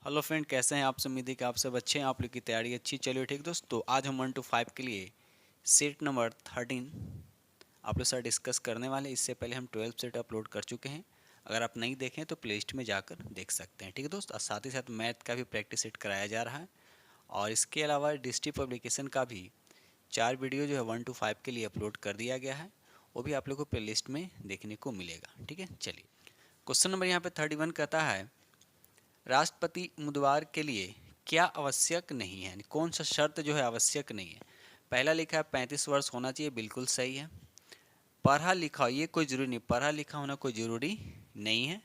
Hello friend, कैसे हैं आप सब। उम्मीद है कि आप सब अच्छे हैं, आप लोग की तैयारी अच्छी चलिए। ठीक दोस्तों, आज हम 1 to 5 के लिए सेट नंबर 13 आप लोग साथ डिस्कस करने वाले हैं। इससे पहले हम 12 सेट अपलोड कर चुके हैं। अगर आप नहीं देखें तो प्ले लिस्ट में जाकर देख सकते हैं। ठीक है दोस्त, और साथ ही साथ मैथ का भी प्रैक्टिस सेट कराया जा रहा है। और इसके अलावा डिस्ट्रिक्ट पब्लिकेशन का भी 4 वीडियो जो है 1 to 5 के लिए अपलोड कर दिया गया है। वो भी आप लोग को प्ले लिस्ट में देखने को मिलेगा। ठीक है, चलिए क्वेश्चन नंबर यहाँ पे 31 कहता है, राष्ट्रपति उम्मीदवार के लिए क्या आवश्यक नहीं है, यानी कौन सा शर्त जो है आवश्यक नहीं है। पहला लिखा है 35 वर्ष होना चाहिए, बिल्कुल सही है। पढ़ा लिखा, ये कोई जरूरी नहीं, पढ़ा लिखा होना कोई जरूरी नहीं है।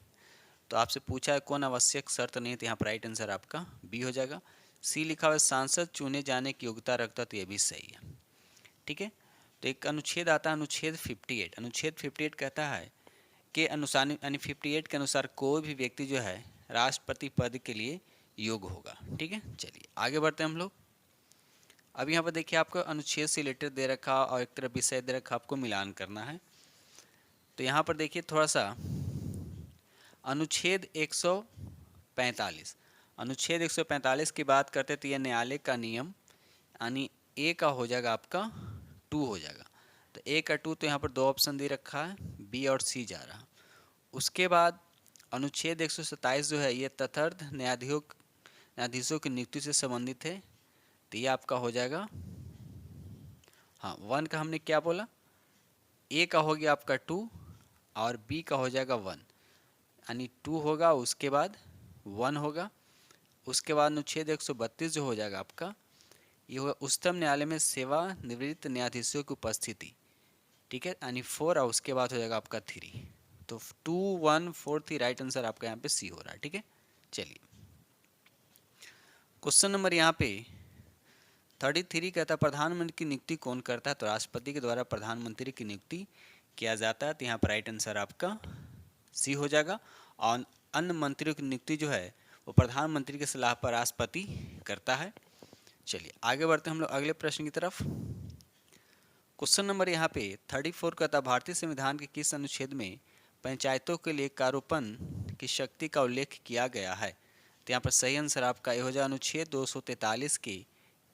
तो आपसे पूछा है कौन आवश्यक शर्त नहीं है, तो यहाँ पर राइट आंसर आपका बी हो जाएगा। सी लिखा हुआ है सांसद चुने जाने की योग्यता रखता, तो ये भी सही है। ठीक है, तो एक अनुच्छेद आता है अनुच्छेद 58। अनुच्छेद 58 कहता है के अनुसार, यानी 58 के अनुसार कोई भी व्यक्ति जो है राष्ट्रपति पद के लिए योग्य होगा। ठीक है, चलिए आगे बढ़ते हैं हम लोग। अब यहाँ पर देखिए आपको अनुच्छेद से रिलेटेड दे रखा और एक तरफ विषय दे रखा, आपको मिलान करना है। तो यहाँ पर देखिए थोड़ा सा अनुच्छेद 145, अनुच्छेद 145 की बात करते तो यह न्यायालय का नियम, यानी ए का हो जाएगा आपका 2 हो जाएगा। तो ए का 2, तो यहाँ पर 2 ऑप्शन दे रखा है, बी और सी जा रहा। उसके बाद अनुच्छेद 127 जो है ये तथार्थ न्यायाधीशों की नियुक्ति से संबंधित है, तो ये आपका हो जाएगा, हाँ 1 का हमने क्या बोला, ए का हो गया आपका 2 और बी का हो जाएगा 1, यानी 2 होगा उसके बाद 1 होगा। उसके बाद अनुच्छेद 132 जो हो जाएगा आपका, ये होगा उच्चतम न्यायालय में सेवानिवृत्त न्यायाधीशों की उपस्थिति। ठीक है, यानी 4 और उसके बाद हो जाएगा आपका 3। तो 2 1 4 3 राइट आंसर आपका यहाँ पे सी हो रहा है। ठीक है, चलिए क्वेश्चन नंबर यहाँ पे 33 कहता है प्रधानमंत्री की नियुक्ति कौन करता है। तो राष्ट्रपति के द्वारा प्रधानमंत्री की नियुक्ति किया जाता है, तो यहाँ पर राइट आंसर आपका सी हो जाएगा। और अन्य मंत्रियों की नियुक्ति जो है वो प्रधानमंत्री की सलाह पर राष्ट्रपति करता है। चलिए आगे बढ़ते हैं हम लोग अगले प्रश्न की तरफ। क्वेश्चन नंबर यहाँ पे 34 कहता है भारतीय संविधान के किस अनुच्छेद में पंचायतों के लिए कारोपन की शक्ति का उल्लेख किया गया है। तो यहाँ पर सही आंसर आपका ये हो जाएगा अनुच्छेद 243 के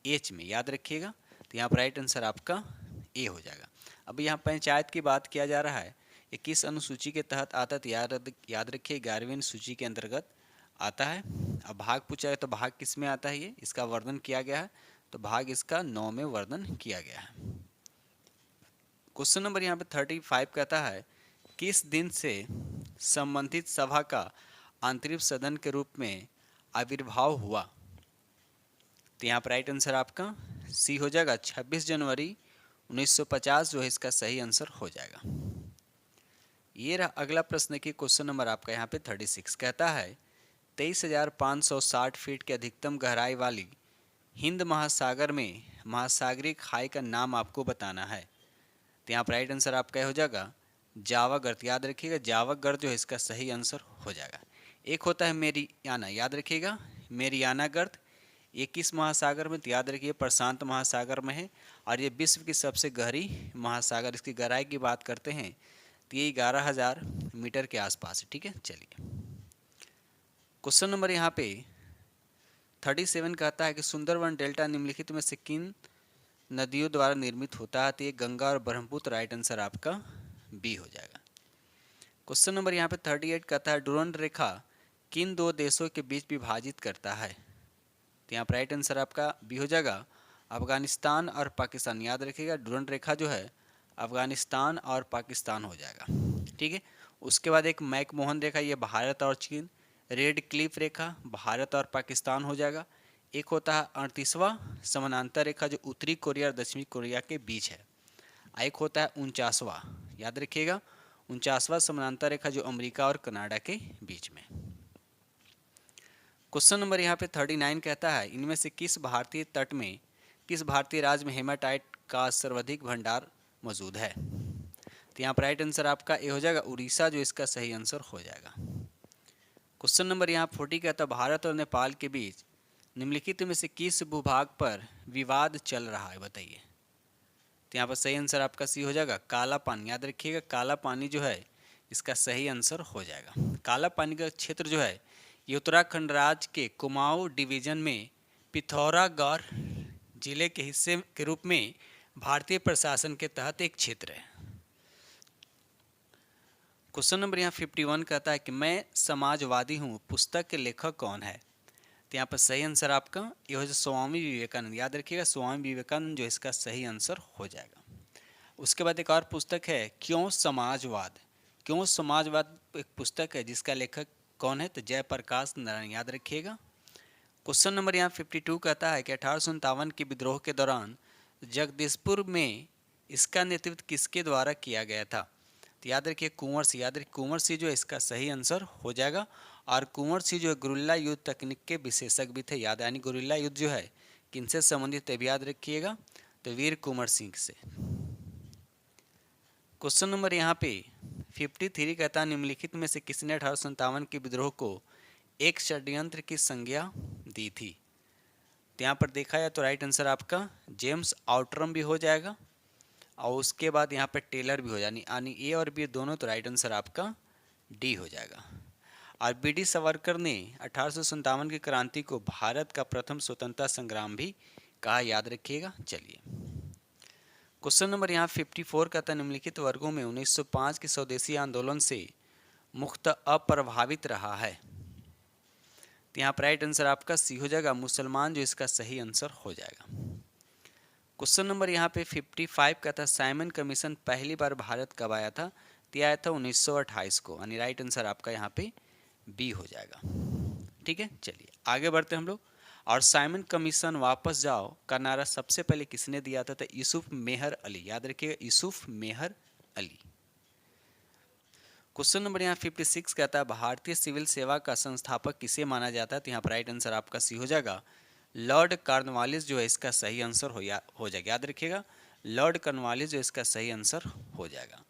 एच में, याद रखिएगा। तो यहाँ पर राइट आंसर आपका ए हो जाएगा। अब यहाँ पंचायत की बात किया जा रहा है, ये किस अनुसूची के तहत आता है, तो याद रखिए 11वीं अनुसूची के अंतर्गत आता है। अब भाग पूछा है तो भाग किस में आता है, ये इसका वर्णन किया गया है, तो भाग इसका 9 में वर्णन किया गया है। क्वेश्चन नंबर यहाँ पे 35 कहता है किस दिन से संबंधित सभा का अंतरिम सदन के रूप में आविर्भाव हुआ। तो यहाँ पर राइट आंसर आपका सी हो जाएगा, 26 जनवरी 1950 जो है इसका सही आंसर हो जाएगा। ये रहा अगला प्रश्न की क्वेश्चन नंबर आपका यहाँ पे 36 कहता है 23,560 फीट की अधिकतम गहराई वाली हिंद महासागर में महासागरीय खाई का नाम आपको बताना है। तो यहाँ पर राइट आंसर आपका हो जाएगा जावा गर्त, याद रखिएगा जावा गर्त जो है इसका सही आंसर हो जाएगा। एक होता है मेरियाना, याद रखिएगा मेरियाना गर्त, ये किस महासागर में, तो याद रखिए प्रशांत महासागर में है। और ये विश्व की सबसे गहरी महासागर, इसकी गहराई की बात करते हैं तो ये 11,000 मीटर के आसपास है। ठीक है, चलिए क्वेश्चन नंबर यहाँ पे 37 कहता है कि सुंदरवन डेल्टा निम्नलिखित में से किन नदियों द्वारा निर्मित होता है। तो ये गंगा और ब्रह्मपुत्र, राइट आंसर आपका बी हो जाएगा। क्वेश्चन नंबर यहाँ पे 38 कहता है डुरंड रेखा किन 2 देशों के बीच विभाजित करता है। तो यहाँ पर राइट आंसर आपका बी हो जाएगा अफगानिस्तान और पाकिस्तान, याद रखिएगा डुरंड रेखा जो है अफगानिस्तान और पाकिस्तान हो जाएगा। ठीक है, उसके बाद एक मैकमोहन रेखा, ये भारत और चीन। रेड क्लिफ रेखा भारत और पाकिस्तान हो जाएगा। एक होता है 38वां समानांतर रेखा जो उत्तरी कोरिया और दक्षिणी कोरिया के बीच है। एक होता है 49वां, याद रखिएगा 49वां समानांतर रेखा जो अमेरिका और कनाडा के बीच में। क्वेश्चन नंबर यहाँ पे 39 कहता है इनमें से किस भारतीय तट में, किस भारतीय राज्य में हेमाटाइट का सर्वाधिक भंडार मौजूद है। तो यहाँ पर राइट आंसर आपका ए हो जाएगा उड़ीसा जो इसका सही आंसर हो जाएगा। क्वेश्चन नंबर यहाँ 40 कहता है भारत और नेपाल के बीच निम्नलिखित में से किस भूभाग पर विवाद चल रहा है, बताइए। तो यहाँ पर सही आंसर आपका सी हो जाएगा काला पानी, याद रखिएगा काला पानी जो है इसका सही आंसर हो जाएगा। काला पानी का क्षेत्र जो है ये उत्तराखंड राज्य के कुमाऊं डिवीजन में पिथौरागढ़ जिले के हिस्से के रूप में भारतीय प्रशासन के तहत एक क्षेत्र है। क्वेश्चन नंबर यहाँ 51 कहता है कि मैं समाजवादी हूँ पुस्तक के लेखक कौन है। तो यहाँ पर सही आंसर आपका ये हो जाए स्वामी विवेकानंद। याद रखिएगा स्वामी विवेकानंद जो इसका सही आंसर हो जाएगा। उसके बाद एक और पुस्तक है क्यों समाजवाद। क्यों समाजवाद एक पुस्तक है जिसका लेखक कौन है, तो जयप्रकाश नारायण। याद रखिएगा। क्वेश्चन नंबर यहाँ 52 कहता है कि 1857 के विद्रोह के दौरान जगदीशपुर में इसका नेतृत्व किसके द्वारा किया गया था। तो याद रखिए कुंवर सिंह। याद रखिए कुंवर सिंह जो इसका सही आंसर हो जाएगा। और कुंवर सिंह जो गुरिल्ला युद्ध तकनीक के विशेषज्ञ भी थे। याद यानी गुरिल्ला युद्ध जो है किनसे संबंधित है, याद रखिएगा, तो वीर कुंवर सिंह से। क्वेश्चन नंबर यहाँ पे 53 कहता है निम्नलिखित में से किसने 1857 के विद्रोह को एक षड्यंत्र की संज्ञा दी थी। तो यहाँ पर देखा जाए तो राइट आंसर आपका जेम्स आउटरम भी हो जाएगा और उसके बाद यहाँ पर टेलर भी हो जाए, यानी ए और बी दोनों, तो राइट आंसर आपका डी हो जाएगा। और बी.डी. सावरकर ने 1857 की क्रांति को भारत का प्रथम स्वतंत्रता संग्राम भी कहा। याद रखिएगा। चलिए क्वेश्चन नंबर यहाँ 54 कहता है निम्नलिखित वर्गों में 1905 के स्वदेशी आंदोलन से मुक्त अप्रभावित रहा है। तो यहाँ पर राइट आंसर आपका सी हो जाएगा मुसलमान, जो इसका सही आंसर हो जाएगा। क्वेश्चन नंबर यहाँ पे 55 कहता है साइमन कमीशन पहली बार भारत कब आया था। तो आया था 1928 को, यानी राइट आंसर आपका यहाँ पे बी हो जाएगा। ठीक है, चलिए आगे बढ़ते हैं हम लोग। और साइमन कमीशन वापस जाओ का नारा सबसे पहले किसने दिया था, तो यूसुफ मेहर अली। याद रखिएगा यूसुफ मेहर अली। क्वेश्चन नंबर यहाँ 56 कहता है भारतीय सिविल सेवा का संस्थापक किसे माना जाता है। तो यहाँ पर राइट आंसर आपका सी हो जाएगा लॉर्ड कॉर्नवालिस, जो है इसका सही आंसर हो जाएगा। याद रखिएगा लॉर्ड कॉर्नवालिस जो इसका सही आंसर हो जाएगा।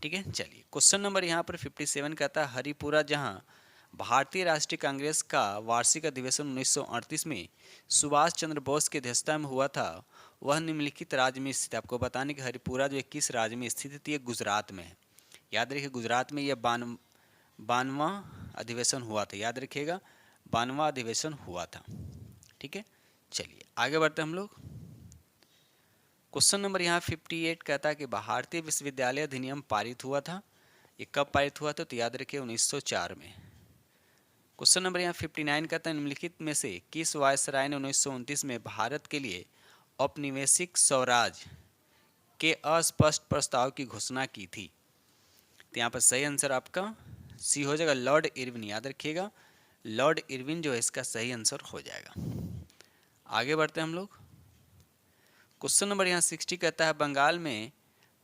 ठीक है, चलिए क्वेश्चन नंबर यहाँ पर 57 कहता है हरिपुरा जहाँ भारतीय राष्ट्रीय कांग्रेस का वार्षिक अधिवेशन 1938 में सुभाष चंद्र बोस की अध्यक्षता में हुआ था, वह निम्नलिखित राज्य में स्थित है। आपको बताने कि हरिपुरा जो किस राज्य में स्थित थी, गुजरात में है। याद रखिए गुजरात में यह 52वां अधिवेशन हुआ था। याद रखिएगा 52वां अधिवेशन हुआ था। ठीक है, चलिए आगे बढ़ते हम लोग। क्वेश्चन नंबर यहाँ 58 कहता है कि भारतीय विश्वविद्यालय अधिनियम पारित हुआ था। ये कब पारित हुआ था, तो याद रखिए 1904 में। क्वेश्चन नंबर यहाँ 59 कहता है निम्नलिखित में से किस वायसराय ने 1929 में भारत के लिए औपनिवेशिक स्वराज के अस्पष्ट प्रस्ताव की घोषणा की थी। तो यहाँ पर सही आंसर आपका सी हो जाएगा लॉर्ड इरविन। याद रखिएगा लॉर्ड इरविन जो है इसका सही आंसर हो जाएगा। आगे बढ़ते हैं हम लोग। क्वेश्चन नंबर यहाँ 60 कहता है बंगाल में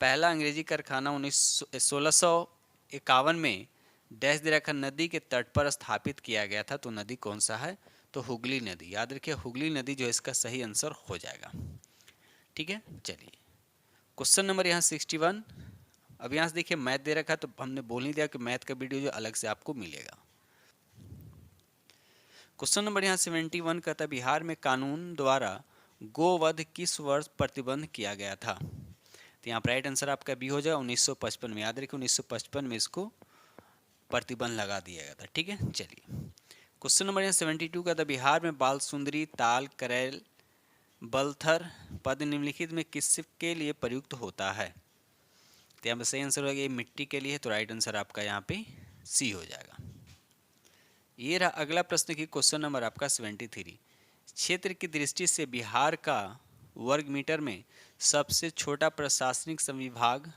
पहला अंग्रेजी कारखाना 1651 में डैश दे रखा नदी के तट पर स्थापित किया गया था। तो नदी कौन सा है, तो हुगली नदी। याद रखिए हुगली नदी जो है इसका सही आंसर हो जाएगा। ठीक है, चलिए क्वेश्चन नंबर यहाँ 61। अब यहाँ से देखिए मैथ दे रखा है, तो हमने बोल नहीं दिया कि मैथ का वीडियो जो अलग से आपको मिलेगा। क्वेश्चन नंबर यहाँ 71 कहता है बिहार में कानून द्वारा गोवध किस वर्ष प्रतिबंध किया गया था। तो यहाँ पर राइट आंसर आपका बी हो जाएगा 1955 में। याद रखिए 1955 में इसको प्रतिबंध लगा दिया गया था। ठीक है, चलिए क्वेश्चन नंबर यहाँ 72 का था बिहार में बाल सुंदरी ताल करेल बलथर पद निम्नलिखित में किसके लिए प्रयुक्त होता है। तो यहाँ पर सही आंसर हो गया ये मिट्टी के लिए, तो राइट आंसर आपका यहाँ पे सी हो जाएगा। ये रहा अगला प्रश्न की क्वेश्चन नंबर आपका 73। क्षेत्र की दृष्टि से बिहार का वर्ग मीटर में सबसे छोटा प्रशासनिक संविभाग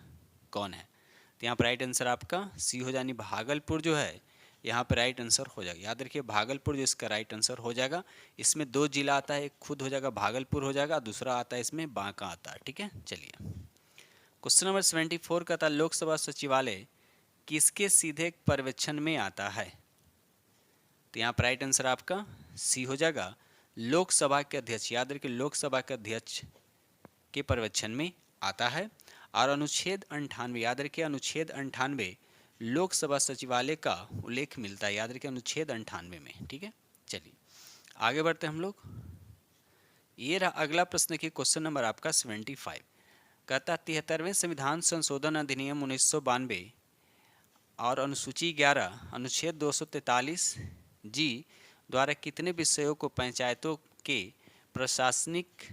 कौन है। तो यहाँ पर राइट आंसर आपका सी हो जानी भागलपुर जो है यहाँ पर राइट आंसर हो जाएगा। याद रखिए भागलपुर जो इसका राइट आंसर हो जाएगा। इसमें दो जिला आता है, एक खुद हो जाएगा भागलपुर हो जाएगा, दूसरा आता है इसमें बांका आता है। ठीक है, चलिए क्वेश्चन नंबर 74 का था लोकसभा सचिवालय किसके सीधे पर्यवेक्षण में आता है। तो यहाँ पर राइट आंसर आपका सी हो जाएगा लोकसभा के अध्यक्ष। याद रखिए लोकसभा के अध्यक्ष के पर्यवेक्षण में आता है। और अनुच्छेद 98, याद रखिए अनुच्छेद 98 लोकसभा सचिवालय का उल्लेख मिलता है। याद रखिए अनुच्छेद 98 में। ठीक है, चलिए आगे बढ़ते हैं हम लोग। ये रहा अगला प्रश्न की क्वेश्चन नंबर आपका 75 कहता 73वें संविधान संशोधन अधिनियम 1992 और अनुसूची 11 अनुच्छेद 243 जी द्वारा कितने विषयों को पंचायतों के प्रशासनिक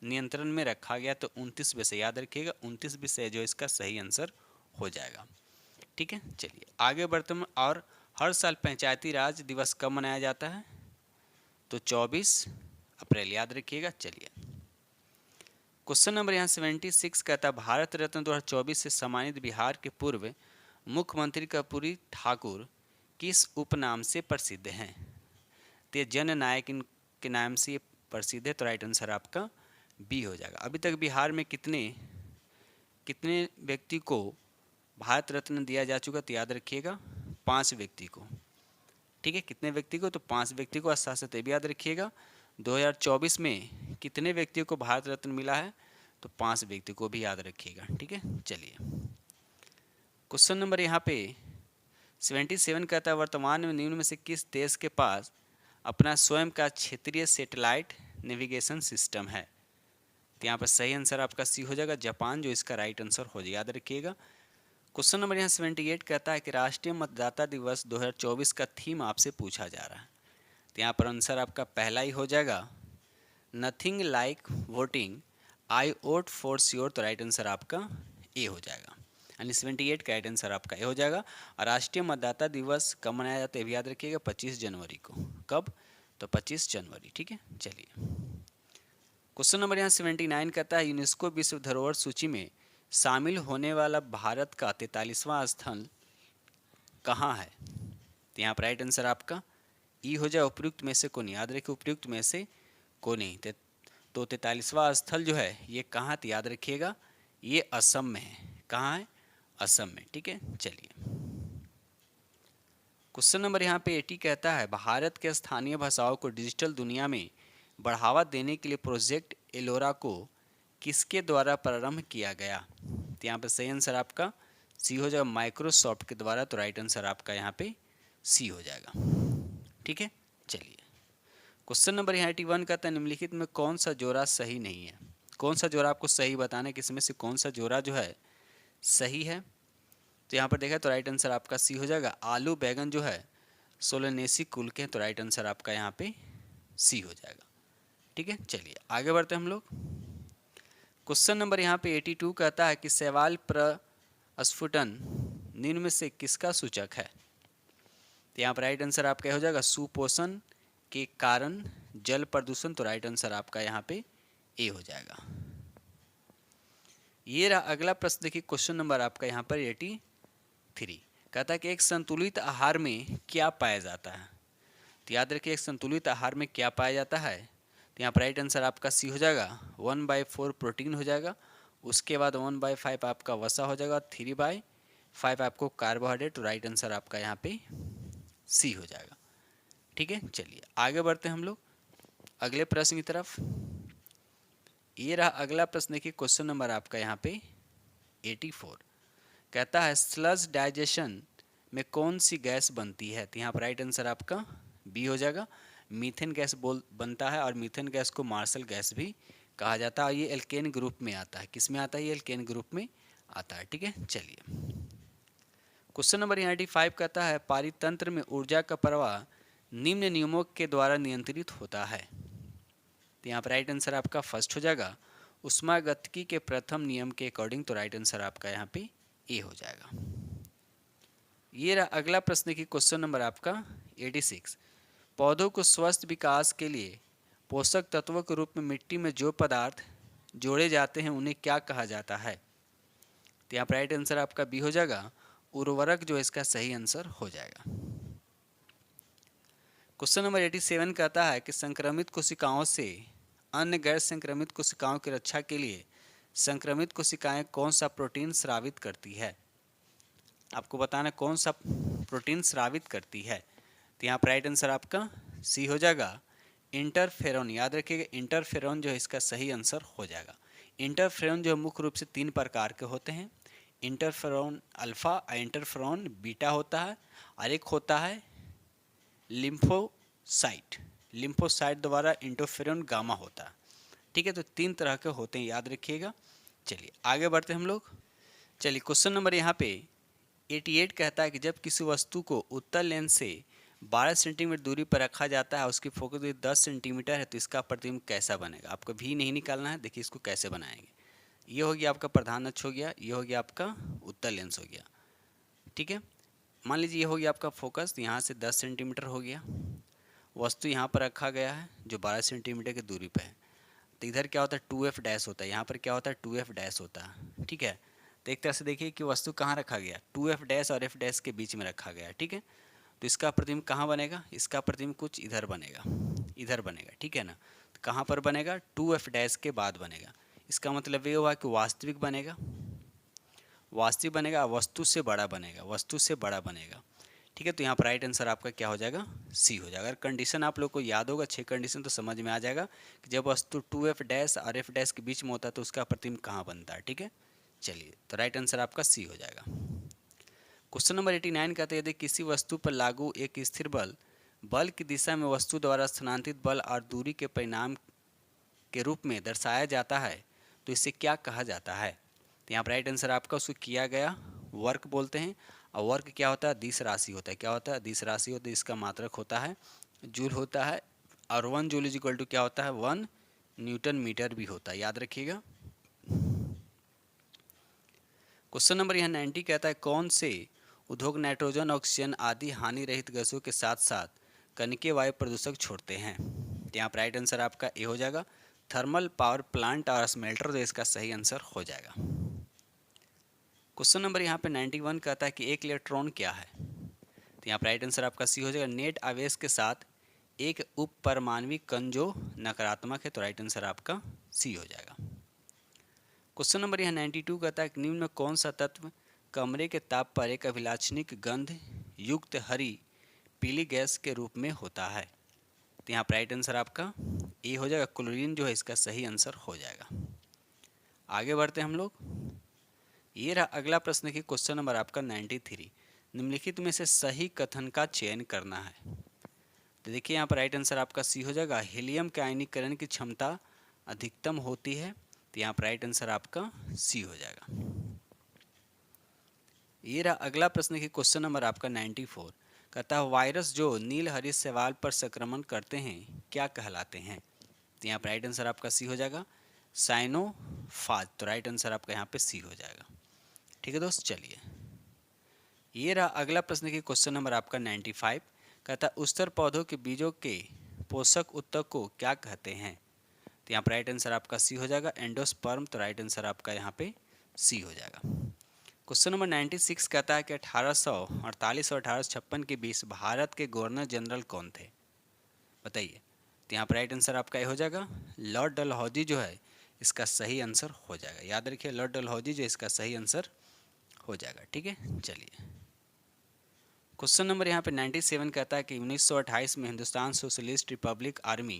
नियंत्रण में रखा गया? तो 29 विषय, याद रखिएगा 29 विषय जो इसका सही आंसर हो जाएगा। ठीक है, चलिए आगे बढ़ते हैं। और हर साल पंचायती राज दिवस कब मनाया जाता है? तो 24 अप्रैल, याद रखिएगा। चलिए क्वेश्चन नंबर यहाँ 76 कहता है भारत रत्न 2024 से सम्मानित बिहार के पूर्व मुख्यमंत्री कर्पूरी ठाकुर किस उपनाम से प्रसिद्ध हैं? तो ये जन नायक के नाम से प्रसिद्ध है, तो राइट आंसर आपका बी हो जाएगा। अभी तक बिहार में कितने व्यक्ति को भारत रत्न दिया जा चुका? तो याद रखिएगा 5 व्यक्ति को। ठीक है, कितने व्यक्ति को? तो 5 व्यक्ति को। साथ साथ ये भी याद रखिएगा 2024 में कितने व्यक्तियों को भारत रत्न मिला है? तो 5 व्यक्ति को भी याद रखिएगा। ठीक है, चलिए क्वेश्चन नंबर यहाँ पे 77 कहता है वर्तमान में निम्न में से किस देश के पास अपना स्वयं का क्षेत्रीय सैटेलाइट नेविगेशन सिस्टम है? तो यहाँ पर सही आंसर आपका सी हो जाएगा, जापान, जो इसका राइट आंसर हो जाएगा, याद रखिएगा। क्वेश्चन नंबर यहाँ 78 कहता है कि राष्ट्रीय मतदाता दिवस 2024 का थीम आपसे पूछा जा रहा है। तो यहाँ पर आंसर आपका पहला ही हो जाएगा, nothing like voting, I vote for sure, तो राइट आंसर आपका ए हो जाएगा। यानी 78 का राइट आंसर आपका ए हो जाएगा। और राष्ट्रीय मतदाता दिवस कब मनाया जाता है? याद रखिएगा 25 जनवरी को। कब? तो 25 जनवरी। ठीक है, चलिए क्वेश्चन नंबर यहाँ 79 कहता है यूनेस्को विश्व धरोहर सूची में शामिल होने वाला भारत का 43वां स्थल कहाँ है? तो यहाँ पर राइट आंसर आपका ई हो जाए, उपयुक्त में से कौन? याद रखिए उपयुक्त में से को नहीं। तो 43वां स्थल जो है ये कहाँ? तो याद रखिएगा ये असम में है। कहाँ है? असम में। ठीक है, चलिए क्वेश्चन नंबर यहाँ पे 80 कहता है भारत के स्थानीय भाषाओं को डिजिटल दुनिया में बढ़ावा देने के लिए प्रोजेक्ट एलोरा को किसके द्वारा प्रारंभ किया गया? तो यहाँ पे सही आंसर आपका सी हो जाएगा, माइक्रोसॉफ्ट के द्वारा, तो राइट आंसर आपका यहाँ पे सी हो जाएगा। ठीक है, चलिए क्वेश्चन नंबर यहाँ 81 कहता है निम्नलिखित में कौन सा जोड़ा सही नहीं है? कौन सा जोड़ा आपको सही बताना है, किसमें से कौन सा जोड़ा जो है सही है? तो यहाँ पर देखा तो राइट आंसर आपका सी हो जाएगा, आलू बैगन जो है सोलेनेसी कुल के, तो राइट आंसर आपका यहाँ पे सी हो जाएगा। ठीक है, चलिए आगे बढ़ते हैं हम लोग। क्वेश्चन नंबर यहाँ पे 82 कहता है कि शैवाल प्रस्फुटन निम्न में से किसका सूचक है? तो यहाँ पर राइट आंसर आपका हो जाएगा सुपोषण के कारण जल प्रदूषण, तो राइट आंसर आपका यहाँ पे ए हो जाएगा। ये रहा अगला प्रश्न, देखिए क्वेश्चन नंबर आपका यहाँ पर 83 कहता है कि एक संतुलित आहार में क्या पाया जाता है? तो याद रखिए एक संतुलित आहार में क्या पाया जाता है? तो यहाँ पर राइट आंसर आपका सी हो जाएगा, 1/4 प्रोटीन हो जाएगा, उसके बाद 1/5 आपका वसा हो जाएगा, 3/5 आपको कार्बोहाइड्रेट, तो राइट आंसर आपका यहाँ पे सी हो जाएगा। ठीक है, चलिए आगे बढ़ते हैं हम लोग अगले प्रश्न की तरफ। ये रहा अगला प्रश्न, देखिए क्वेश्चन नंबर आपका यहाँ पे 84 कहता है स्लज डाइजेशन में कौन सी गैस बनती है? तो यहाँ पर राइट आंसर आपका बी हो जाएगा, मीथेन गैस बनता है, और मीथेन गैस को मार्शल गैस भी कहा जाता है। ये एल्केन ग्रुप में आता है। किस में आता है? ये एल्केन ग्रुप में आता है। ठीक है, चलिए क्वेश्चन नंबर 85 कहता है पारितंत्र में ऊर्जा का प्रवाह निम्न नियमों के द्वारा नियंत्रित होता है। तो यहाँ पर राइट आंसर आपका फर्स्ट हो जाएगा, उष्मागतिकी के प्रथम नियम के अकॉर्डिंग, तो राइट आंसर आपका यहाँ पे ए हो जाएगा। ये रहा अगला प्रश्न की क्वेश्चन नंबर आपका 86 पौधों को स्वस्थ विकास के लिए पोषक तत्वों के रूप में मिट्टी में जो पदार्थ जोड़े जाते हैं उन्हें क्या कहा जाता है? तो यहाँ पर राइट आंसर आपका बी हो जाएगा, उर्वरक, जो इसका सही आंसर हो जाएगा। क्वेश्चन नंबर 87 कहता है कि संक्रमित कोशिकाओं से अन्य गैर संक्रमित कोशिकाओं की रक्षा के लिए संक्रमित कोशिकाएं कौन सा प्रोटीन स्रावित करती है? आपको बताना कौन सा प्रोटीन स्रावित करती है। तो यहाँ पर राइट आंसर आपका सी हो जाएगा, इंटरफेरॉन। याद रखिएगा इंटरफेरॉन जो है इसका सही आंसर हो जाएगा। इंटरफेरॉन जो मुख्य रूप से 3 प्रकार के होते हैं, इंटरफेरॉन अल्फा, इंटरफेरॉन बीटा होता है, और एक होता है लिम्फोसाइट। लिम्फोसाइट द्वारा इंटरफेरॉन गामा होता है। ठीक है, तो 3 तरह के होते हैं, याद रखिएगा। चलिए आगे बढ़ते हैं हम लोग। चलिए क्वेश्चन नंबर यहाँ पे 88 कहता है कि जब किसी वस्तु को उत्तल लेंस से 12 सेंटीमीटर दूरी पर रखा जाता है, उसकी फोकस दूरी 10 सेंटीमीटर है, तो इसका प्रतिबिंब कैसा बनेगा? आपको भी नहीं निकालना है। देखिए इसको कैसे बनाएंगे। ये हो गया आपका प्रधान अक्ष हो गया, ये हो गया आपका उत्तल लेंस हो गया। ठीक है, मान लीजिए ये हो गया आपका फोकस, यहाँ से 10 सेंटीमीटर हो गया, वस्तु यहाँ पर रखा गया है जो 12 सेंटीमीटर की दूरी पर है। तो इधर क्या होता है 2f डैश होता है, यहाँ पर क्या होता है 2f डैश होता है। ठीक है, तो एक तरह से देखिए कि वस्तु कहाँ रखा गया, 2f डैश और f डैश के बीच में रखा गया। ठीक है, तो इसका प्रतिबिंब कहाँ बनेगा? इसका प्रतिबिंब कुछ इधर बनेगा, इधर बनेगा। ठीक है ना, तो कहाँ पर बनेगा? 2f डैश के बाद बनेगा। इसका मतलब ये हुआ कि वास्तविक बनेगा, वास्तविक बनेगा, वस्तु से बड़ा बनेगा, वस्तु से बड़ा बनेगा। ठीक है, तो यहाँ पर राइट आंसर आपका क्या हो जाएगा? सी हो जाएगा। अगर कंडीशन आप लोग को याद होगा 6 कंडीशन, तो समझ में आ जाएगा कि जब वस्तु 2f डैश और f डैश के बीच में होता है तो उसका प्रतिबिंब कहाँ बनता है। ठीक है, चलिए, तो राइट आंसर आपका सी हो जाएगा। क्वेश्चन नंबर 89 कहते हैं यदि किसी वस्तु पर लागू एक स्थिर बल बल की दिशा में वस्तु द्वारा स्थानांतरित बल और दूरी के परिणाम के रूप में दर्शाया जाता है तो इसे क्या कहा जाता है? तो यहाँ पर राइट आंसर आपका उसको किया गया वर्क बोलते हैं। और वर्क क्या होता है? दिश राशि होता है। क्या होता है? दिश राशि होता है। इसका मात्रक होता है जूल होता है, और 1 जूल इज इक्वल टू क्या होता है? 1 न्यूटन मीटर भी होता है, याद रखिएगा। क्वेश्चन नंबर यहाँ 90 कहता है कौन से उद्योग नाइट्रोजन, ऑक्सीजन आदि हानि रहित गैसों के साथ साथ कणिकीय वायु प्रदूषक छोड़ते हैं? तो यहाँ पर राइट आंसर आपका ए हो जाएगा, थर्मल पावर प्लांट और स्मेल्टर, तो इसका सही आंसर हो जाएगा। क्वेश्चन नंबर यहाँ पे 91 कहता है कि एक इलेक्ट्रॉन क्या है? तो यहाँ पर राइट आंसर आपका सी हो जाएगा, नेट आवेश के साथ एक उप परमाणविक कण जो नकारात्मक है, तो राइट आंसर आपका सी हो जाएगा। क्वेश्चन नंबर यहाँ 92 कहता है कि निम्न में कौन सा तत्व कमरे के ताप पर एक अभिलाषणिक गंध युक्त हरी पीली गैस के रूप में होता है? तो यहाँ पर राइट आंसर आपका ए हो जाएगा, क्लोरीन जो है इसका सही आंसर हो जाएगा। आगे बढ़ते हैं हम लोग। ये रहा अगला प्रश्न की क्वेश्चन नंबर आपका 93, निम्नलिखित में से सही कथन का चयन करना है। तो देखिए यहाँ पर राइट आंसर आपका सी हो जाएगा, हीलियम के आयनीकरण की क्षमता अधिकतम होती है, तो यहाँ पर राइट आंसर आपका सी हो जाएगा। ये रहा अगला प्रश्न की क्वेश्चन नंबर आपका 94, कहता है वायरस जो नील हरी शैवाल पर संक्रमण करते हैं क्या कहलाते हैं? तो यहाँ पर राइट आंसर आपका सी हो जाएगा, साइनोफाज, तो राइट आंसर आपका यहाँ पे सी हो जाएगा। ठीक है दोस्त, चलिए ये रहा अगला प्रश्न की क्वेश्चन नंबर आपका 95, कहता है उस्तर पौधों के बीजों के पोषक उत्तक को क्या कहते हैं? तो यहाँ पर राइट आंसर आपका सी हो जाएगा, एंडोस्पर्म, तो राइट आंसर आपका यहाँ पे सी हो जाएगा। क्वेश्चन नंबर 96 कहता है कि 1848 और 1856 के बीच भारत के गवर्नर जनरल कौन थे? बताइए। तो यहाँ पर राइट आंसर आपका ये हो जाएगा, लॉर्ड डलहौजी जो है इसका सही आंसर हो जाएगा। याद रखिए लॉर्ड डलहौजी जो इसका सही आंसर हो जाएगा। ठीक है, चलिए क्वेश्चन नंबर यहाँ पे 97 कहता है कि 1928 में हिंदुस्तान सोशलिस्ट रिपब्लिक आर्मी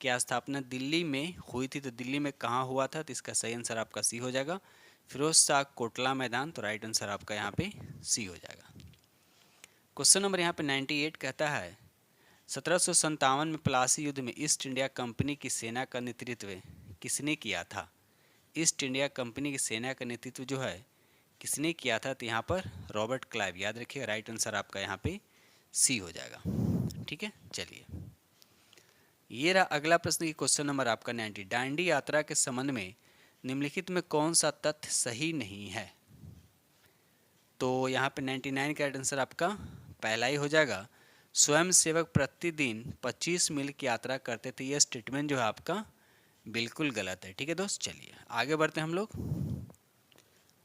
की स्थापना दिल्ली में हुई थी, तो दिल्ली में कहाँ हुआ था? तो इसका सही आंसर आपका सी हो जाएगा, फिरोज शाह कोटला मैदान, तो राइट आंसर आपका यहाँ पे सी हो जाएगा। क्वेश्चन नंबर यहाँ पे 98 कहता है 1757 में प्लासी युद्ध में ईस्ट इंडिया कंपनी की सेना का नेतृत्व किसने किया था? ईस्ट इंडिया कंपनी की सेना का नेतृत्व जो है किसने किया था? तो यहाँ पर रॉबर्ट क्लाइव, याद रखिएगा राइट आंसर आपका यहाँ पे सी हो जाएगा। ठीक है, चलिए ये रहा अगला प्रश्न की क्वेश्चन नंबर आपका 90, दांडी यात्रा के संबंध में निम्नलिखित में कौन सा तथ्य सही नहीं है? तो यहाँ पे 99 का राइट आंसर आपका पहला ही हो जाएगा, स्वयं सेवक प्रतिदिन 25 मील की यात्रा करते थे, यह स्टेटमेंट जो है आपका बिल्कुल गलत है। ठीक है दोस्त, चलिए आगे बढ़ते हैं हम लोग,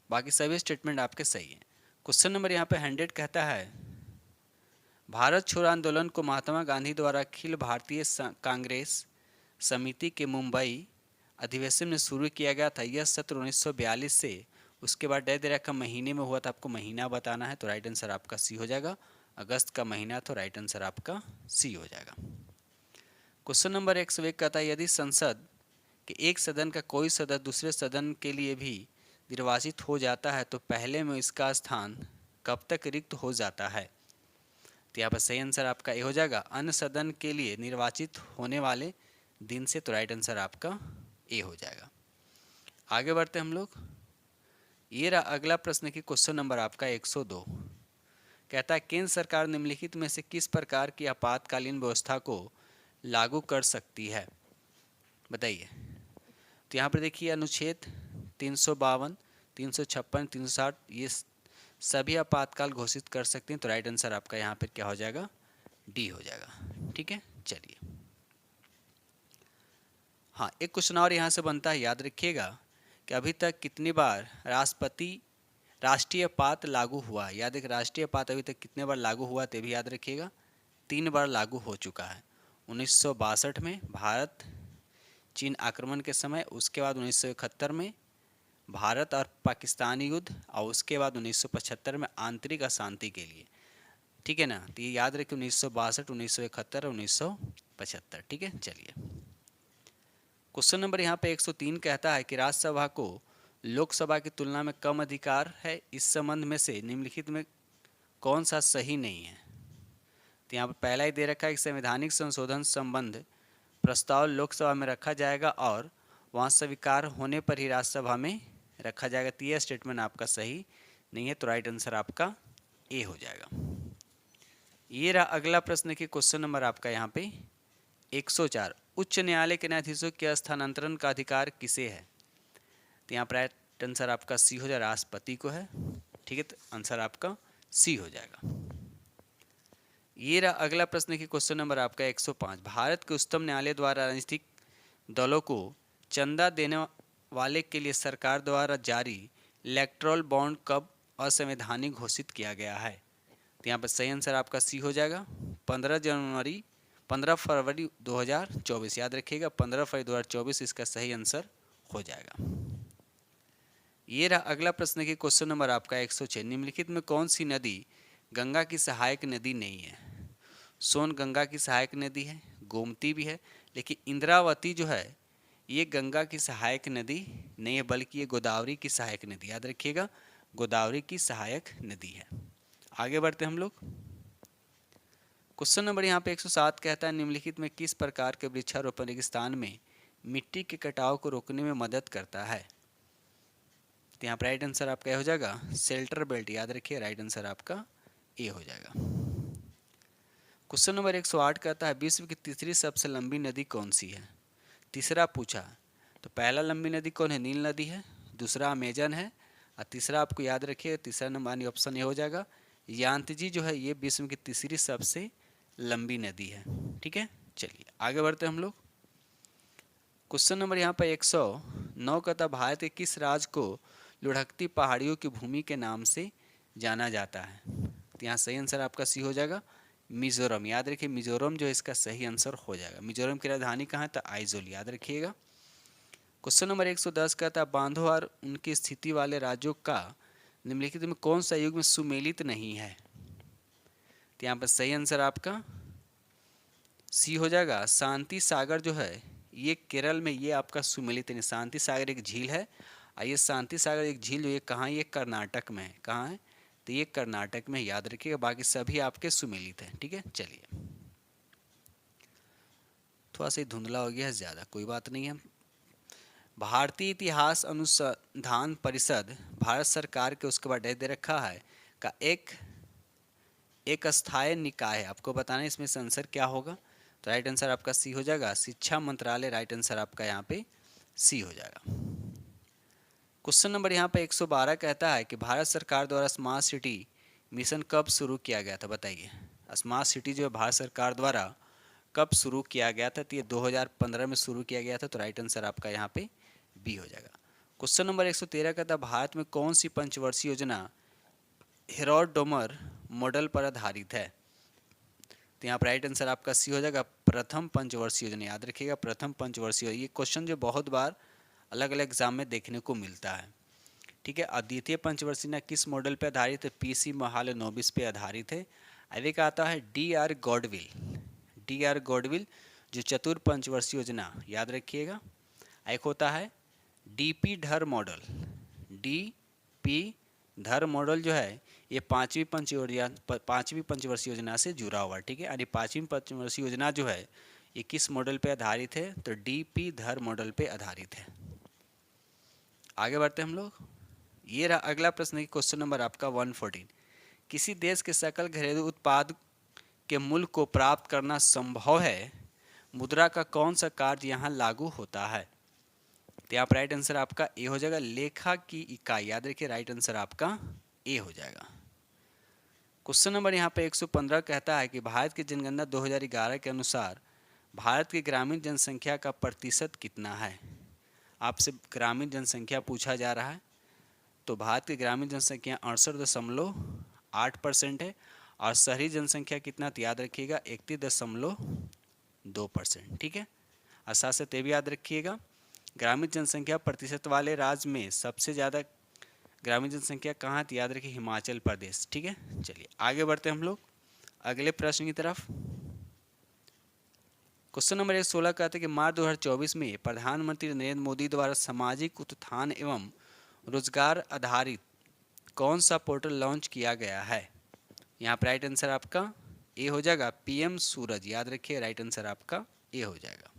बाकी सभी स्टेटमेंट आपके सही हैं। क्वेश्चन नंबर यहाँ पे 100 कहता है भारत छोड़ो आंदोलन को महात्मा गांधी द्वारा अखिल भारतीय कांग्रेस समिति के मुंबई अधिवेशन में शुरू किया गया था, यह सत्र 1942 से उसके बाद दे रखा महीने में हुआ था, आपको महीना बताना है, तो राइट आंसर आपका सी हो जाएगा, अगस्त का महीना, तो राइट आंसर आपका सी हो जाएगा। क्वेश्चन नंबर 101 कहता है यदि संसद के एक सदन का कोई सदस्य दूसरे सदन के लिए भी निर्वाचित हो जाता है तो पहले में इसका स्थान कब तक रिक्त हो जाता है? तो यहाँ पर सही आंसर आपका ए हो जाएगा, अन्य सदन के लिए निर्वाचित होने वाले दिन से, तो राइट आंसर आपका ए हो जाएगा। आगे बढ़ते हम लोग, ये रहा अगला प्रश्न की क्वेश्चन नंबर आपका 102, कहता है केंद्र सरकार निम्नलिखित में से किस प्रकार की आपातकालीन व्यवस्था को लागू कर सकती है, बताइए। तो यहाँ पर देखिए अनुच्छेद 352, 356, 360 ये सभी आपातकाल घोषित कर सकते हैं। तो राइट आंसर आपका यहाँ पर क्या हो जाएगा, डी हो जाएगा। ठीक है, चलिए। हाँ, एक क्वेश्चन और यहाँ से बनता है, याद रखिएगा कि अभी तक कितनी बार राष्ट्रीय आपात लागू हुआ। याद रखिए राष्ट्रीय आपात अभी तक कितने बार लागू हुआ, तो भी याद रखिएगा 3 बार लागू हो चुका है। 1962 में भारत चीन आक्रमण के समय, उसके बाद 1971 में भारत और पाकिस्तान युद्ध, और उसके बाद 1975 में आंतरिक अशांति के लिए। ठीक है ना, तो ये याद रखिए 1962, 1971 और 1975। ठीक है, चलिए। क्वेश्चन नंबर यहाँ पे 103 कहता है कि राज्यसभा को लोकसभा की तुलना में कम अधिकार है, इस संबंध में से निम्नलिखित में कौन सा सही नहीं है। तो यहाँ पर पहला ही दे रखा है कि संवैधानिक संशोधन संबंध प्रस्ताव लोकसभा में रखा जाएगा और वहाँ स्वीकार होने पर ही राज्यसभा में रखा जाएगा। तो यह स्टेटमेंट आपका सही नहीं है, तो राइट आंसर आपका ए हो जाएगा। ये रहा अगला प्रश्न की क्वेश्चन नंबर आपका यहाँ पे 104, उच्च न्यायालय के न्यायाधीशों के स्थानांतरण का अधिकार किसे है। तो यहाँ पर राइट आंसर आपका सी हो जाएगा, राष्ट्रपति को है। ठीक है, तो आंसर आपका सी हो जाएगा। ये रहा अगला प्रश्न की क्वेश्चन नंबर आपका 105, भारत के उच्चतम न्यायालय द्वारा राजनीतिक दलों को चंदा देने वाले के लिए सरकार द्वारा जारी इलेक्टोरल बॉन्ड कब असंवैधानिक घोषित किया गया है। तो यहाँ पर सही आंसर आपका सी हो जाएगा, 15 फरवरी 2024। याद रखिएगा 15 फरवरी 2024 इसका सही आंसर हो जाएगा। ये रहा अगला प्रश्न की क्वेश्चन नंबर आपका 106, निम्नलिखित में कौन सी नदी गंगा की सहायक नदी नहीं है। सोन गंगा की सहायक नदी है, गोमती भी है, लेकिन इंद्रावती जो है ये गंगा की सहायक नदी नहीं है, बल्कि ये गोदावरी की सहायक नदी। याद रखिएगा गोदावरी की सहायक नदी है। आगे बढ़ते हम लोग। क्वेश्चन नंबर यहाँ पे 107 कहता है निम्नलिखित में किस प्रकार के वृक्षारोपण रेगिस्तान में मिट्टी के कटाव को रोकने में मदद करता है। तो यहाँ पर राइट आंसर आपका हो जाएगा शेल्टर बेल्ट। याद रखिए राइट आंसर आपका ए हो जाएगा। क्वेश्चन नंबर 108 कहता है विश्व की तीसरी सबसे लंबी नदी कौन सी है। तीसरा पूछा, तो पहला लंबी नदी कौन है, नील नदी है, दूसरा अमेजन है, और तीसरा आपको याद रखिए तीसरा नंबर ऑप्शन ये हो जाएगा यांतजी जो है ये विश्व की तीसरी सबसे लंबी नदी है। ठीक है, चलिए आगे बढ़ते हैं हम लोग। क्वेश्चन नंबर यहाँ पर 109 कहता भारत के किस राज्य को लुढ़कती पहाड़ियों की भूमि के नाम से जाना जाता है। तो यहाँ सही आंसर आपका सी हो जाएगा मिजोरम। याद रखिए मिजोरम जो है इसका सही आंसर हो जाएगा। मिजोरम की राजधानी कहाँ है, तो आइजोल। याद रखिएगा। क्वेश्चन नंबर 110 कहता है बांधों और उनकी स्थिति वाले राज्यों का निम्नलिखित में कौन सा युग में सुमेलित नहीं है। तो यहाँ पर सही आंसर आपका सी हो जाएगा शांति सागर जो है ये केरल में ये आपका सुमेलित नहीं। शांति सागर एक झील है, और ये शांति सागर एक झील जो ये कहाँ है, ये कर्नाटक में है। कहाँ है, तो ये कर्नाटक में। याद रखिएगा बाकी सभी आपके सुमेलित हैं। ठीक है, चलिए थोड़ा सा धुंधला हो गया है ज़्यादा, कोई बात नहीं है। भारतीय इतिहास अनुसंधान परिषद भारत सरकार के उसके बाद दे रखा है का एक अस्थायी निकाय है। आपको बताना है इसमें से आंसर क्या होगा। तो राइट आंसर आपका सी हो जाएगा शिक्षा मंत्रालय। राइट आंसर आपका यहाँ पे सी हो जाएगा। क्वेश्चन नंबर यहाँ पे 112 कहता है कि भारत सरकार द्वारा स्मार्ट सिटी मिशन कब शुरू किया गया था, बताइए। स्मार्ट सिटी जो है भारत सरकार द्वारा कब शुरू किया गया था, तो ये 2015 में शुरू किया गया था। तो राइट आंसर आपका यहाँ पे बी हो जाएगा। क्वेश्चन नंबर 113 कहता है भारत में कौन सी पंचवर्षीय योजना हेरोड डोमर मॉडल पर आधारित है। तो यहाँ पर राइट आंसर आपका सी हो जाएगा प्रथम पंचवर्षीय योजना। याद रखिएगा प्रथम पंचवर्षीय। ये क्वेश्चन जो बहुत बार अलग अलग एग्जाम में देखने को मिलता है। ठीक है, अद्वितीय पंचवर्षीय योजना किस मॉडल पर आधारित है, पीसी महाले नोबिस पे आधारित है। अभी का आता है डी.आर. गॉडविल जो चतुर पंचवर्षीय योजना। याद रखिएगा। एक होता है डीपी धर मॉडल। डीपी धर मॉडल जो है ये पांचवी पंचवर्षीय योजना से जुड़ा हुआ है। ठीक है, यानी पांचवी पंचवर्षीय योजना जो है ये किस मॉडल पे आधारित है, तो डीपी धर मॉडल पे आधारित है। आगे बढ़ते हैं हम लोग। ये रहा अगला प्रश्न की क्वेश्चन नंबर आपका 114 किसी देश के सकल घरेलू उत्पाद के मूल्य को प्राप्त करना संभव है, मुद्रा का कौन सा कार्य यहाँ लागू होता है? तो यहाँ पर राइट आंसर आपका ए हो जाएगा, लेखा की इकाई। याद रखिए, राइट आंसर आपका ए हो जाएगा। क्वेश्चन नंबर यहाँ पे 115 कहता है कि भारत की जनगणना 2011 के अनुसार भारत की ग्रामीण जनसंख्या का प्रतिशत कितना है? आपसे ग्रामीण जनसंख्या पूछा जा रहा है। तो भारत की ग्रामीण जनसंख्या 68.8% है और शहरी जनसंख्या कितना? तो याद रखिएगा 31.2%। ठीक है, और साथ साथ ये भी याद रखिएगा, ग्रामीण जनसंख्या प्रतिशत वाले राज्य में सबसे ज़्यादा ग्रामीण जनसंख्या कहाँ है? तो याद रखिए हिमाचल प्रदेश। ठीक है, चलिए आगे बढ़ते हैं हम लोग अगले प्रश्न की तरफ। क्वेश्चन नंबर 116 कहते हैं कि मार्च 2024 में प्रधानमंत्री नरेंद्र मोदी द्वारा सामाजिक उत्थान एवं रोजगार आधारित कौन सा पोर्टल लॉन्च किया गया है? यहाँ पर राइट आंसर आपका ए हो जाएगा, पीएम सूरज। याद रखिए, राइट आंसर आपका ए हो जाएगा।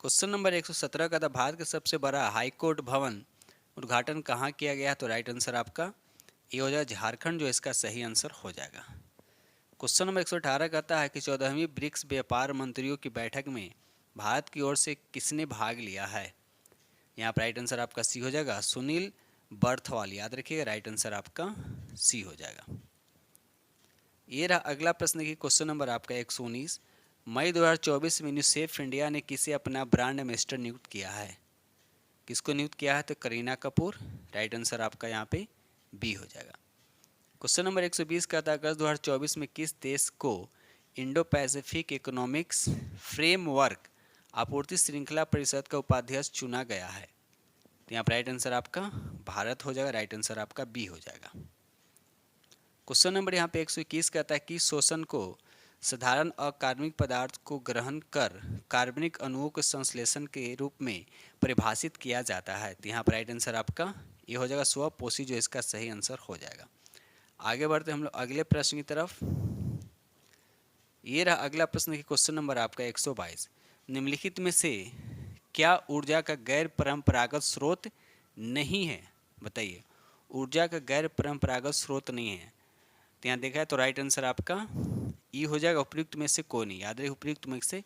क्वेश्चन नंबर 117 का था भारत का सबसे बड़ा हाईकोर्ट भवन उद्घाटन कहाँ किया गया? तो राइट आंसर आपका ए हो जाएगा, झारखंड, जो इसका सही आंसर हो जाएगा। क्वेश्चन नंबर 118 कहता है कि 14वीं ब्रिक्स व्यापार मंत्रियों की बैठक में भारत की ओर से किसने भाग लिया है? यहाँ पर राइट आंसर आपका सी हो जाएगा, सुनील बर्थवाल। याद रखिएगा, राइट आंसर आपका सी हो जाएगा। ये रहा अगला प्रश्न की क्वेश्चन नंबर आपका 119। मई 2024 में यूनिसेफ इंडिया ने किसे अपना ब्रांड एम्बेसडर नियुक्त किया है? किसको नियुक्त किया है? तो करीना कपूर। राइट आंसर आपका यहाँ पे बी हो जाएगा। क्वेश्चन नंबर 120 का था अगस्त 2024 में किस देश को इंडो पैसिफिक इकोनॉमिक्स फ्रेमवर्क आपूर्ति श्रृंखला परिषद का उपाध्यक्ष चुना गया है? तो यहाँ पर राइट आंसर आपका भारत हो जाएगा। राइट आंसर आपका बी हो जाएगा। क्वेश्चन नंबर यहाँ पे 121 कहता है कि शोषण को साधारण अकार्बनिक पदार्थ को ग्रहण कर कार्बनिक अणुओं के संश्लेषण के रूप में परिभाषित किया जाता है। तो यहाँ पर राइट आंसर आपका ये हो जाएगा, स्वपोषी, जो इसका सही आंसर हो जाएगा। आगे बढ़ते हम लोग अगले प्रश्न की तरफ। ये रहा अगला प्रश्न की क्वेश्चन नंबर आपका 122। निम्नलिखित में से क्या ऊर्जा का गैर परंपरागत स्रोत नहीं है? बताइए, ऊर्जा का गैर परंपरागत स्रोत नहीं है। तो यहाँ देखा है तो राइट आंसर आपका ई हो जाएगा, उपयुक्त में से कोई नहीं। याद रहे, उपयुक्त में से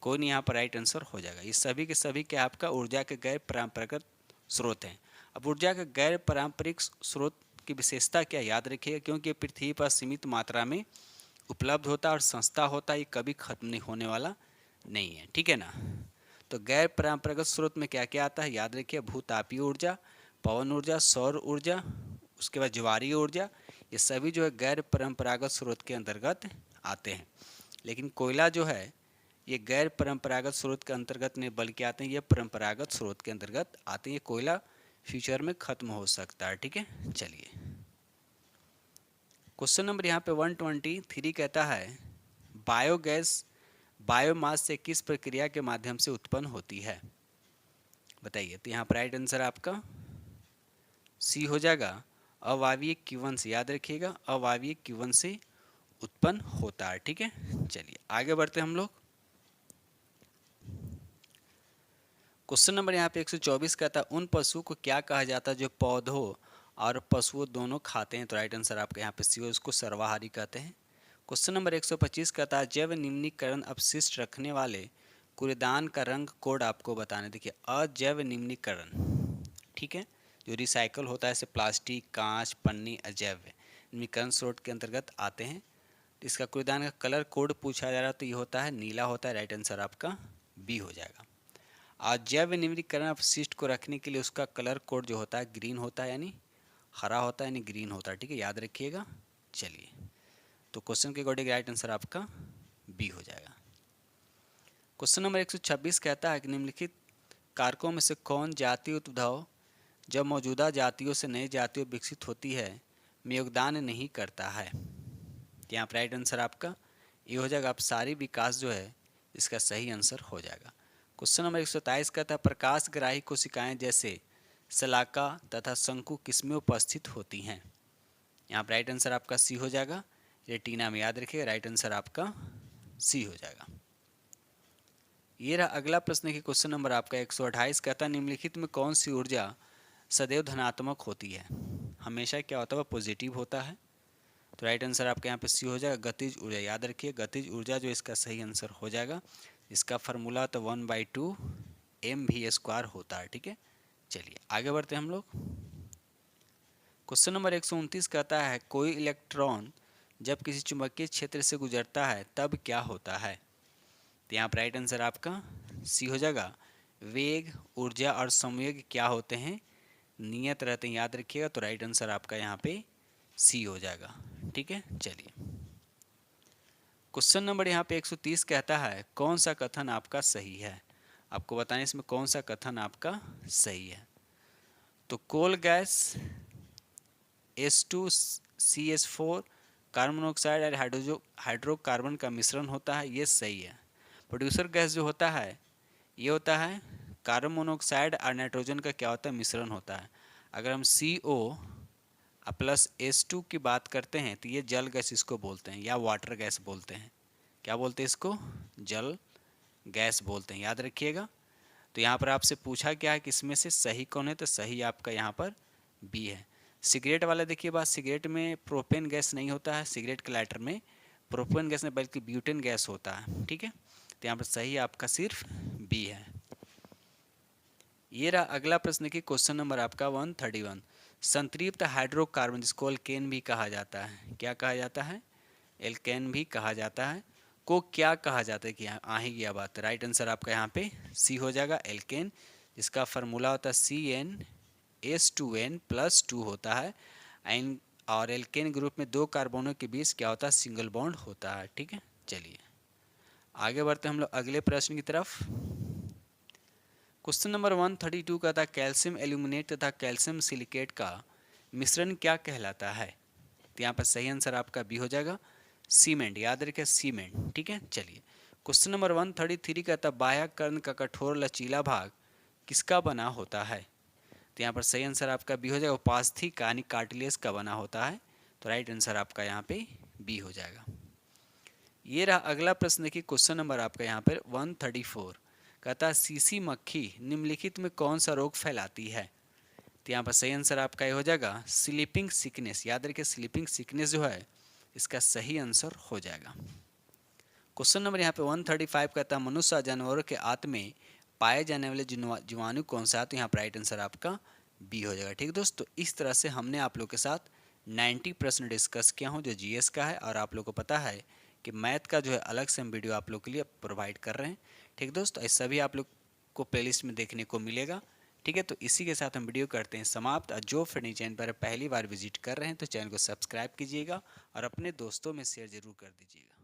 कोई नहीं यहाँ पर राइट आंसर हो जाएगा। ये सभी के सभी क्या आपका ऊर्जा के गैर परंपरागत स्रोत हैं। अब ऊर्जा के गैर पारंपरिक स्रोत की विशेषता क्या? याद रखिएगा, क्योंकि पृथ्वी पर सीमित मात्रा में उपलब्ध होता है और सस्ता होता है, ये कभी खत्म नहीं होने वाला नहीं है। ठीक है ना। तो गैर परंपरागत स्रोत में क्या क्या आता है? याद रखिए, भूतापीय ऊर्जा, पवन ऊर्जा, सौर ऊर्जा, उसके बाद ज्वारीय ऊर्जा, ये सभी जो है गैर परंपरागत स्रोत के अंतर्गत आते हैं। लेकिन कोयला जो है ये गैर परंपरागत स्रोत के अंतर्गत नहीं बल्कि आते हैं ये परंपरागत स्रोत के अंतर्गत आते हैं। ये कोयला फ्यूचर में खत्म हो सकता है। ठीक है, चलिए क्वेश्चन नंबर यहाँ पे 123 कहता है बायोगैस बायोमास से किस प्रक्रिया के माध्यम से उत्पन्न होती है? बताइए। तो यहाँ पर राइट आंसर आपका सी हो जाएगा, अवायवीय क्यूवन से। याद रखिएगा, अवायवीय क्यूवन से उत्पन्न होता है। ठीक है, चलिए आगे बढ़ते हैं हम लोग। क्वेश्चन नंबर यहाँ पे 124 कहता है उन पशुओं को क्या कहा जाता है जो पौधों और पशुओं दोनों खाते हैं? तो राइट आंसर आपका यहाँ पे सी हो, उसको सर्वाहारी कहते हैं। क्वेश्चन नंबर 125 कहता है जैव निम्नीकरण अपशिष्ट रखने वाले कूड़ेदान का रंग कोड आपको बताना। देखिए, अजैव निम्नीकरण, ठीक है, जो रिसाइकल होता है, जैसे प्लास्टिक, कांच, पन्नी, अजैव निम्नीकरण स्रोत के अंतर्गत आते हैं। इसका कूड़ेदान का कलर कोड पूछा जा रहा है तो ये होता है नीला होता है। राइट आंसर आपका बी हो जाएगा। अजैव निम्नीकरण अपशिष्ट को रखने के लिए उसका कलर कोड जो होता है ग्रीन होता है, यानी हरा होता है, यानी ग्रीन होता है। ठीक है, याद रखिएगा। चलिए, तो क्वेश्चन के अकॉर्डिंग राइट आंसर आपका बी हो जाएगा। क्वेश्चन नंबर 126 कहता है कि निम्नलिखित कारकों में से कौन जातीय उद्भव जब मौजूदा जातियों से नई जातियों विकसित होती है में योगदान नहीं करता है? यहाँ पर राइट आंसर आपका ये हो जाएगा, आप सारी विकास जो है इसका सही आंसर हो जाएगा। क्वेश्चन नंबर 127 कहता है प्रकाशग्राही कोशिकाएं जैसे शलाका तथा शंकु किसमें उपस्थित होती हैं? यहाँ पर राइट आंसर आपका सी हो जाएगा, रेटिना में। याद रखिएगा, राइट आंसर आपका सी हो जाएगा। ये रहा अगला प्रश्न की क्वेश्चन नंबर आपका 128 कहता है निम्नलिखित में कौन सी ऊर्जा सदैव धनात्मक होती है? हमेशा क्या होता है, वह पॉजिटिव होता है। तो राइट आंसर आपका यहाँ पे सी हो जाएगा। गतिज ऊर्जा, याद रखिए गतिज ऊर्जा जो इसका सही आंसर हो जाएगा। इसका फार्मूला तो 1/2 mv² होता है। ठीक है, चलिए आगे बढ़ते हैं हम लोग। क्वेश्चन नंबर 129 कहता है कोई इलेक्ट्रॉन जब किसी चुंबकीय क्षेत्र से गुजरता है तब क्या होता है। तो यहाँ पर राइट आंसर आपका सी हो जाएगा। वेग, ऊर्जा और संवेग क्या होते हैं, नियत रहते हैं, याद रखिएगा। तो राइट आंसर आपका यहाँ पे सी हो जाएगा। ठीक है, चलिए क्वेश्चन नंबर यहाँ पे 130 कहता है कौन सा कथन आपका सही है। आपको बताएं इसमें कौन सा कथन आपका सही है। तो coal gas H2CH4 carbon monoxide और हाइड्रोकार्बन का मिश्रण होता है, ये सही है। प्रोड्यूसर गैस जो होता है ये होता है कार्बन मोनोऑक्साइड और नाइट्रोजन का क्या होता है, मिश्रण होता है। अगर हम CO प्लस H2 की बात करते हैं तो ये जल गैस इसको बोलते हैं या वाटर गैस बोलते हैं। क्या बोलते हैं इसको, जल गैस बोलते हैं, याद रखिएगा। तो यहाँ पर आपसे पूछा क्या है कि इसमें से सही कौन है, तो सही आपका यहाँ पर बी है। सिगरेट वाला देखिए बात, सिगरेट में प्रोपेन गैस नहीं होता है, सिगरेट के लाइटर में प्रोपेन गैस नहीं बल्कि ब्यूटेन गैस होता है। ठीक है, तो यहाँ पर सही आपका सिर्फ बी है। ये रहा अगला प्रश्न की क्वेश्चन नंबर आपका 131। संतृप्त हाइड्रोकार्बन जिसको एल्केन भी कहा जाता है, क्या कहा जाता है, एल्केन भी कहा जाता है, को क्या कहा जाता है कि आ ही गया बात। राइट आंसर आपका यहाँ पे सी हो जाएगा, एल्केन, जिसका फार्मूला होता है CnH2n+2 होता है। और एल्केन ग्रुप में 2 कार्बनों के बीच क्या होता है, सिंगल बॉन्ड होता है। ठीक है, चलिए आगे बढ़ते हैं हम लोग अगले प्रश्न की तरफ। क्वेश्चन नंबर 132 का था कैल्शियम एल्यूमिनेट तथा कैल्शियम सिलिकेट का मिश्रण क्या कहलाता है। तो यहाँ पर सही आंसर आपका बी हो जाएगा, सीमेंट, याद रखिए सीमेंट। ठीक है, चलिए क्वेश्चन नंबर 133 का था बाह्य कर्ण का कठोर लचीला भाग किसका बना होता है। तो यहाँ पर सही आंसर आपका बी हो जाएगा, उपास्थि का यानी कार्टिलेज का बना होता है। तो राइट आंसर आपका यहाँ पे बी हो जाएगा। ये रहा अगला प्रश्न की क्वेश्चन नंबर आपका यहाँ पर 134 कहता है सीसी मक्खी निम्नलिखित में कौन सा रोग फैलाती है। तो यहाँ पर सही आंसर आपका ये हो जाएगा स्लीपिंग सिकनेस, याद रखिए स्लीपिंग सिकनेस जो है इसका सही आंसर हो जाएगा। क्वेश्चन नंबर यहाँ पे 135 कहता है मनुष्य और जानवरों के आंत में पाए जाने वाले जीवाणु कौन सा है। तो यहाँ पर राइट आंसर आपका बी हो जाएगा। ठीक दोस्तों, इस तरह से हमने आप लोग के साथ 90 प्रश्न डिस्कस किया हूँ जो जीएस का है, और आप लोग को पता है कि मैथ का जो है अलग से हम वीडियो आप लोग के लिए प्रोवाइड कर रहे हैं। ठीक दोस्तों, इस सभी आप लोग को प्लेलिस्ट में देखने को मिलेगा। ठीक है, तो इसी के साथ हम वीडियो करते हैं समाप्त। और जो फ्रेंड चैनल पर पहली बार विजिट कर रहे हैं तो चैनल को सब्सक्राइब कीजिएगा और अपने दोस्तों में शेयर जरूर कर दीजिएगा।